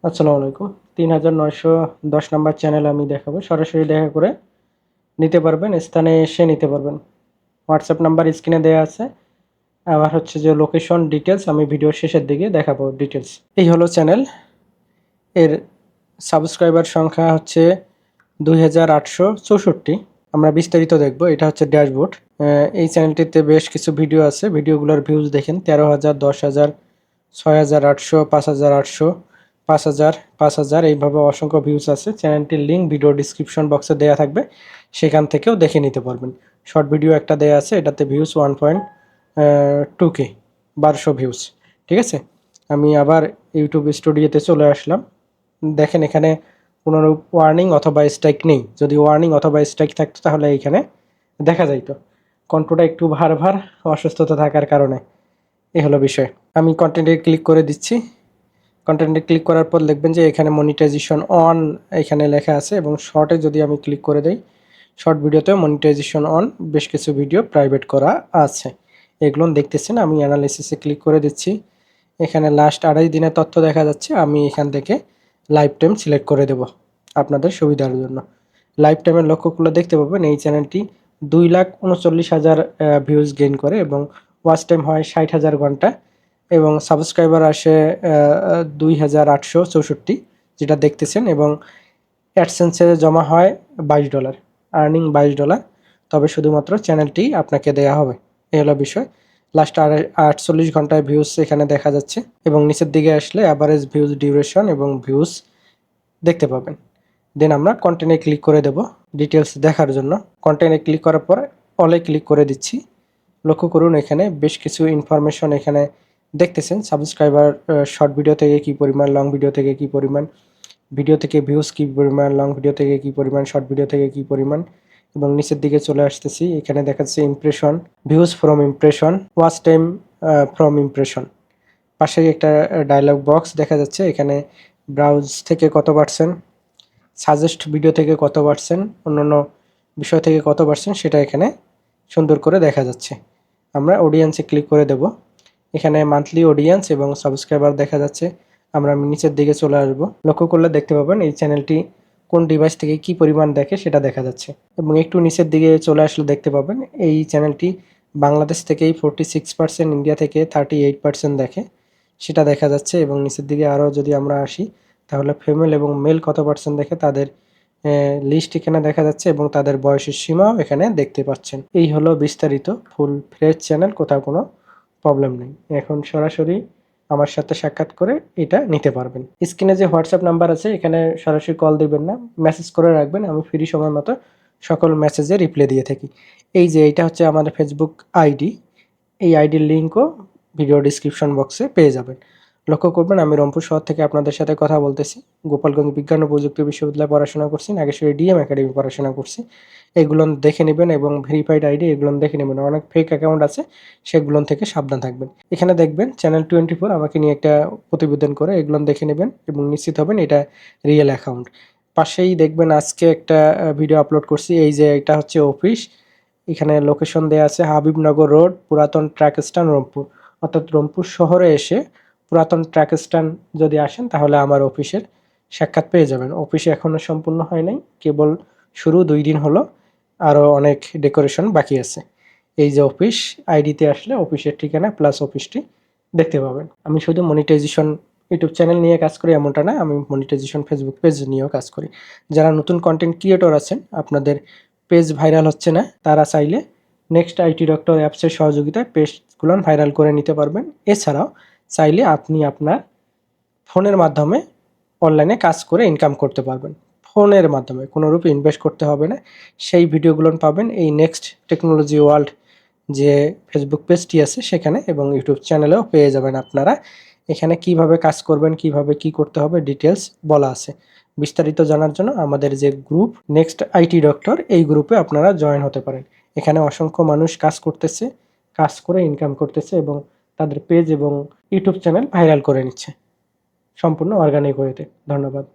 আসসালামু আলাইকুম। ৩৯১০ নাম্বার চ্যানেলে আমি দেখাবো। সরাসরি দেখা করে নিতে পারবেন, স্থানে এসে নিতে পারবেন। হোয়াটসঅ্যাপ নাম্বার স্ক্রিনে দেয়া আছে। আবার হচ্ছে যে লোকেশন ডিটেইলস আমি ভিডিওর শেষের দিকে দেখাবো ডিটেইলস। এই হলো চ্যানেল। এর সাবস্ক্রাইবার সংখ্যা হচ্ছে ২৮৬৪। আমরা বিস্তারিত দেখব। এটা হচ্ছে ড্যাশবোর্ড। এই চ্যানেলটিতে বেশ কিছু ভিডিও আছে। ভিডিওগুলোর ভিউজ দেখেন ১৩,০০০, ১০,০০০, ৬,৮০০, ৫,৮০০, ৫,০০০, ৫,০০০ এইভাবে অসংখ্য ভিউজ আছে। চ্যানেলটির লিঙ্ক ভিডিও ডিসক্রিপশন বক্সে দেওয়া থাকবে, সেখান থেকেও দেখে নিতে পারবেন। শর্ট ভিডিও একটা দেওয়া আছে, এটাতে ভিউজ 1.2K, ১২০০ ভিউজ। ঠিক আছে, আমি আবার ইউটিউব স্টুডিওতে চলে আসলাম। দেখেন এখানে কোনোরূপ ওয়ার্নিং অথবা স্ট্রাইক নেই। যদি ওয়ার্নিং অথবা স্ট্রাইক থাকতো তাহলে এইখানে দেখা যাইতো। কণ্ঠটা একটু ভার ভার, অসুস্থতা থাকার কারণে। এই হলো বিষয়। আমি কন্টেন্টে ক্লিক করে দিচ্ছি। কন্টেন্টে ক্লিক করার পর দেখবেন যে এখানে মনিটাইজেশন অন এখানে লেখা আছে, এবং শর্টে যদি আমি ক্লিক করে দেই, শর্ট ভিডিওতেও মনিটাইজেশন অন, বেশ কিছু ভিডিও প্রাইভেট করা আছে। এগুলো দেখতেছেন। আমি অ্যানালাইসিসে ক্লিক করে দিচ্ছি। এখানে লাস্ট ২.৫ দিনের তথ্য দেখা যাচ্ছে। আমি এখান থেকে লাইফ টাইম সিলেক্ট করে দেব আপনাদের সুবিধার জন্য। লাইফ টাইমের লক্ষ্যগুলো দেখতে পাবেন। এই চ্যানেলটি ২,৩৯,০০০ ভিউজ গেইন করে এবং ওয়াচ টাইম হয় ৬০,০০০ ঘন্টা, এবং সাবস্ক্রাইবার আসে ২,৮৬৪, যেটা দেখতেছেন, এবং অ্যাডসেন্সে জমা হয় $22, আর্নিং $22। তবে শুধুমাত্র চ্যানেলটি আপনাকে দেয়া হবে। এই হলো বিষয়। লাস্ট 48 ঘন্টায় ভিউজ এখানে দেখা যাচ্ছে, এবং নিচের দিকে আসলে অ্যাভারেজ ভিউজ ডিউরেশন এবং ভিউজ দেখতে পাবেন। দেন আমরা কন্টেন্টে ক্লিক করে দেব ডিটেলস দেখার জন্য। কন্টেন্টে ক্লিক করার পর অলে ক্লিক করে দিচ্ছি। লক্ষ্য করুন এখানে বেশ কিছু ইনফরমেশন এখানে দেখতেছেন। সাবস্ক্রাইবার শর্ট ভিডিও থেকে কী পরিমাণ, লং ভিডিও থেকে কী পরিমাণ, ভিডিও থেকে ভিউজ কী পরিমাণ, লং ভিডিও থেকে কী পরিমাণ, শর্ট ভিডিও থেকে কী পরিমাণ, এবং নিচের দিকে চলে আসতেছি। এখানে দেখাচ্ছে impression, views from impression, watch time from impression. পাশেই একটা ডায়লগ বক্স দেখা যাচ্ছে। এখানে ব্রাউজ থেকে কত পার্সেন্ট, সাজেস্ট ভিডিও থেকে কত পার্সেন্ট, অন্যান্য বিষয় থেকে কত পার্সেন্ট, সেটা এখানে সুন্দর করে দেখা যাচ্ছে। আমরা অডিয়েন্সে ক্লিক করে দেব। এখানে মান্থলি অডিয়েন্স এবং সাবস্ক্রাইবার দেখা যাচ্ছে। আমরা নিচের দিকে চলে আসব। লক্ষ্য করলে দেখতে পাবেন এই চ্যানেলটি কোন ডিভাইস থেকে কি পরিমাণ দেখে সেটা দেখা যাচ্ছে, এবং একটু নিচের দিকে চলে আসলে দেখতে পাবেন এই চ্যানেলটি বাংলাদেশ থেকেই 46%, ইন্ডিয়া থেকে 38% দেখে, সেটা দেখা যাচ্ছে। এবং নিচের দিকে আরও যদি আমরা আসি, তাহলে ফিমেল এবং মেল কত পার্সেন্ট দেখে তাদের লিস্ট এখানে দেখা যাচ্ছে, এবং তাদের বয়সের সীমাও এখানে দেখতে পাচ্ছেন। এই হলো বিস্তারিত ফুল ফ্রেশ চ্যানেল, কোথাও কোনো প্রবলেম নেই। এখন সরাসরি আমার সাথে সাক্ষাৎ করে এটা নিতে পারবেন। স্ক্রিনে যে হোয়াটসঅ্যাপ নাম্বার আছে, এখানে সরাসরি কল দিবেন না, মেসেজ করে রাখবেন। আমি ফ্রি সময় মতো সকল মেসেজে রিপ্লাই দিয়ে থাকি। এই যে এটা হচ্ছে আমাদের ফেসবুক আইডি, এই আইডির লিঙ্কও ভিডিও ডিসক্রিপশন বক্সে পেয়ে যাবেন। লক্ষ্য করবেন আমি রংপুর শহর থেকে আপনাদের সাথে কথা বলতেছি। গোপালগঞ্জ বিজ্ঞান ও প্রযুক্তি বিশ্ববিদ্যালয়ে পড়াশোনা করছি, নাগেশ্বরী ডিএম একাডেমি পড়াশোনা করছি। এগুলো দেখে নেবেন, এবং ভেরিফাইড আইডি এগুলো দেখে নেবেন। অনেক ফেক অ্যাকাউন্ট আছে, সেগুলো থেকে সাবধান থাকবেন। এখানে দেখবেন চ্যানেল 24 আমাকে নিয়ে একটা প্রতিবেদন করে, এগুলো দেখে নেবেন এবং নিশ্চিত হবেন এটা রিয়েল অ্যাকাউন্ট। পাশেই দেখবেন আজকে একটা ভিডিও আপলোড করছি। এই যে এটা হচ্ছে অফিস, এখানে লোকেশন দেওয়া আছে হাবিবনগর রোড, পুরাতন ট্রাক স্ট্যান্ড, রংপুর। অর্থাৎ রংপুর শহরে এসে পুরাতন ট্রাক স্ট্যান্ড যদি আসেন, তাহলে আমার অফিসের সাক্ষাৎ পেয়ে যাবেন। অফিসে এখনও সম্পূর্ণ হয় নাই, কেবল শুরু 2 দিন হলো, আরও অনেক ডেকোরেশন বাকি আছে। এই যে অফিস, আইডিতে আসলে অফিসের ঠিকানা প্লাস অফিসটি দেখতে পাবেন। আমি শুধু মনিটাইজেশন ইউটিউব চ্যানেল নিয়ে কাজ করি এমনটা না, আমি মনিটাইজেশন ফেসবুক পেজ নিয়েও কাজ করি। যারা নতুন কন্টেন্ট ক্রিয়েটর আছেন, আপনাদের পেজ ভাইরাল হচ্ছে না, তারা চাইলে নেক্সট আইটি ডক্টর অ্যাপসের সহযোগিতায় পেজগুলো ভাইরাল করে নিতে পারবেন। এছাড়াও চাইলে আপনি আপনার ফোনের মাধ্যমে অনলাইনে কাজ করে ইনকাম করতে পারবেন। ফোনের মাধ্যমে কোনোরূপে ইনভেস্ট করতে হবে না। সেই ভিডিওগুলো পাবেন এই নেক্সট টেকনোলজি ওয়ার্ল্ড যে ফেসবুক পেজটি আছে সেখানে, এবং ইউটিউব চ্যানেলেও পেয়ে যাবেন আপনারা। এখানে কিভাবে কাজ করবেন, কিভাবে কি করতে হবে ডিটেলস বলা আছে। বিস্তারিত জানার জন্য আমাদের যে গ্রুপ নেক্সট আইটি ডক্টর, এই গ্রুপে আপনারা জয়েন হতে পারেন। এখানে অসংখ্য মানুষ কাজ করতেছে, কাজ করে ইনকাম করতেছে, এবং তাদের পেজ এবং ইউটিউব চ্যানেল ভাইরাল করে নিচ্ছে সম্পূর্ণ অর্গানিক ওয়েতে। ধন্যবাদ।